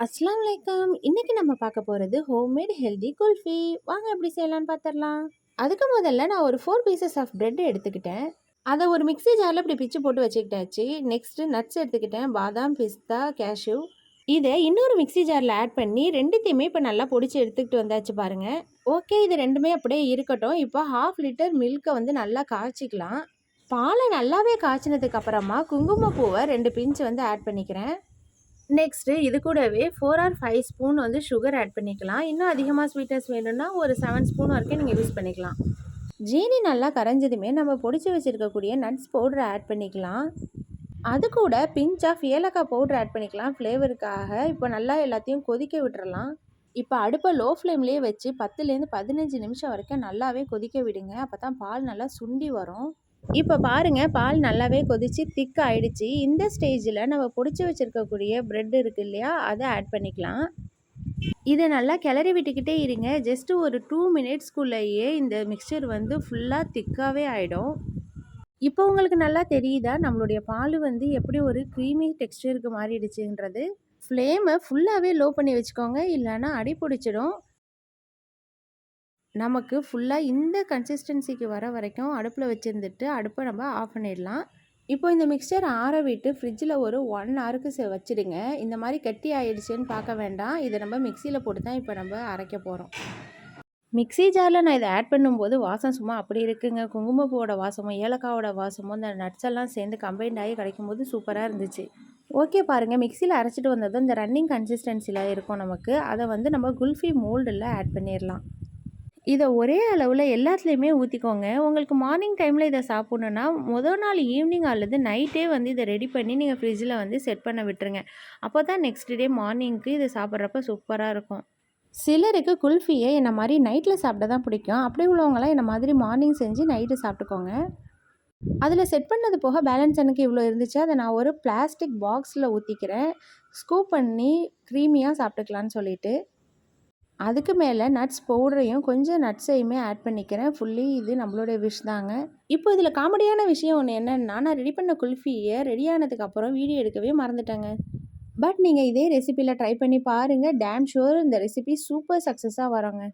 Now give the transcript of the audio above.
அஸ்ஸலாமு அலைக்கும். இன்னைக்கு நம்ம பார்க்க போறது ஹோம்மேட் ஹெல்தி குல்ஃபி. வாங்க எப்படி செய்யலாம்னு பார்த்துடலாம். அதுக்கு முதல்ல நான் ஒரு 4 பீசஸ் ஆஃப் பிரெட் எடுத்துக்கிட்டேன். அதை ஒரு மிக்ஸி ஜாரில் இப்படி பிச்சு போட்டு வச்சுக்கிட்டாச்சு. நெக்ஸ்ட்டு நட்ஸ் எடுத்துக்கிட்டேன். பாதாம், பிஸ்தா, கேஷ்யூ. இதை இன்னொரு மிக்ஸி ஜாரில் ஆட் பண்ணி ரெண்டுத்தையுமே இப்போ நல்லா பொடிச்சு எடுத்துக்கிட்டு வந்தாச்சு பாருங்க. ஓகே, இது ரெண்டுமே அப்படியே இருக்கட்டும். இப்போ 1/2 லிட்டர் மில்கை வந்து நல்லா காய்ச்சிக்கலாம். பாலை நல்லாவே காய்ச்சினதுக்கு அப்புறமா குங்குமப்பூவை 2 பிஞ்ச் வந்து ஆட் பண்ணிக்கிறேன். நெக்ஸ்ட்டு இது கூடவே 4 ஆர் 5 ஸ்பூன் வந்து சுகர் ஆட் பண்ணிக்கலாம். இன்னும் அதிகமாக ஸ்வீட்னஸ் வேணும்னா ஒரு 7 ஸ்பூன் வரைக்கும் நீங்கள் யூஸ் பண்ணிக்கலாம். ஜீனி நல்லா கரைஞ்சதுமே நம்ம பொடிச்சு வச்சுருக்கக்கூடிய நட்ஸ் பவுடரை ஆட் பண்ணிக்கலாம். அது கூட பிஞ்ச் ஆஃப் ஏலக்காய் பவுடர் ஆட் பண்ணிக்கலாம் ஃப்ளேவருக்காக. இப்போ நல்லா எல்லாத்தையும் கொதிக்க விட்டுறலாம். இப்போ அடுப்பை லோ ஃப்ளேம்லேயே வச்சு 10லேருந்து 15 நிமிஷம் வரைக்கும் நல்லாவே கொதிக்க விடுங்க. அப்போ தான் பால் நல்லா சுண்டி வரும். இப்போ பாருங்க, பால் நல்லாவே கொதிச்சு திக் ஆயிடுச்சு. இந்த ஸ்டேஜில் நம்ம பொடிச்சு வச்சுருக்கக்கூடிய பிரெட் இருக்குது இல்லையா, அதை ஆட் பண்ணிக்கலாம். இதை நல்லா கிளறி விட்டுக்கிட்டே இருங்க. ஜஸ்ட்டு ஒரு 2 மினிட்ஸ்க்குள்ளேயே இந்த மிக்சர் வந்து ஃபுல்லாக திக்காகவே ஆகிடும். இப்போ உங்களுக்கு நல்லா தெரியுதா நம்மளுடைய பால் வந்து எப்படி ஒரு க்ரீமி டெக்ஸ்டருக்கு மாறிடுச்சுன்றது. ஃப்ளேமை ஃபுல்லாகவே லோ பண்ணி வச்சுக்கோங்க, இல்லைன்னா அடி பிடிச்சிடும். நமக்கு ஃபுல்லாக இந்த கன்சிஸ்டன்சிக்கு வர வரைக்கும் அடுப்பில் வச்சுருந்துட்டு அடுப்பை நம்ம ஆஃப் பண்ணிடலாம். இப்போ இந்த மிக்சர் ஆற விட்டு ஃப்ரிட்ஜில் ஒரு 1 ஹவருக்கு வச்சுடுங்க. இந்த மாதிரி கட்டி ஆயிடுச்சுன்னு பார்க்க வேண்டாம். இதை நம்ம மிக்சியில் போட்டு தான் இப்போ நம்ம அரைக்க போகிறோம். மிக்ஸி ஜாரில் நான் இதை ஆட் பண்ணும்போது வாசம் சும்மா அப்படி இருக்குங்க. குங்குமப்பூவோட வாசமும் ஏலக்காவோட வாசமும் இந்த நட்ஸ் எல்லாம் சேர்ந்து கம்பைண்ட் ஆகி கிடைக்கும்போது சூப்பராக இருந்துச்சு. ஓகே பாருங்கள், மிக்சியில் அரைச்சிட்டு வந்ததும் இந்த ரன்னிங் கன்சிஸ்டன்சியில் இருக்கும் நமக்கு. அதை வந்து நம்ம குல்ஃபி மோல்டில் ஆட் பண்ணிடலாம். இதை ஒரே அளவில் எல்லாத்துலேயுமே ஊற்றிக்கோங்க. உங்களுக்கு மார்னிங் டைமில் இதை சாப்பிட்ணுன்னா முதல் நாள் ஈவினிங் அல்லது நைட்டே வந்து இதை ரெடி பண்ணி நீங்கள் ஃப்ரிட்ஜில் வந்து செட் பண்ண விட்டுருங்க. அப்போ தான் நெக்ஸ்ட் டே மார்னிங்க்கு இதை சாப்பிட்றப்ப சூப்பராக இருக்கும். சிலருக்கு குல்ஃபியை என்ன மாதிரி நைட்டில் சாப்பிட தான் பிடிக்கும். அப்படி உள்ளவங்களாம் என்ன மாதிரி மார்னிங் செஞ்சு நைட்டு சாப்பிட்டுக்கோங்க. அதில் செட் பண்ணது போக பேலன்ஸ் எனக்கு இவ்வளோ இருந்துச்சு. அதை நான் ஒரு பிளாஸ்டிக் பாக்ஸில் ஊற்றிக்கிறேன். ஸ்கூப் பண்ணி க்ரீமியாக சாப்பிட்டுக்கலான்னு சொல்லிட்டு. அதுக்கு மேலே நட்ஸ் பவுடரையும் கொஞ்சம் நட்ஸையுமே ஆட் பண்ணிக்கிறேன். ஃபுல்லி இது நம்மளுடைய விஷ் தாங்க. இப்போ இதில் காமெடியான விஷயம் ஒன்று என்னென்னா, நான் ரெடி பண்ண குல்ஃபியை ரெடி ஆனதுக்கப்புறம் வீடியோ எடுக்கவே மறந்துட்டேங்க. பட் நீங்கள் இதே ரெசிப்பியில் ட்ரை பண்ணி பாருங்கள். டேம் ஷூர் இந்த ரெசிபி சூப்பர் சக்ஸஸாக வருங்க.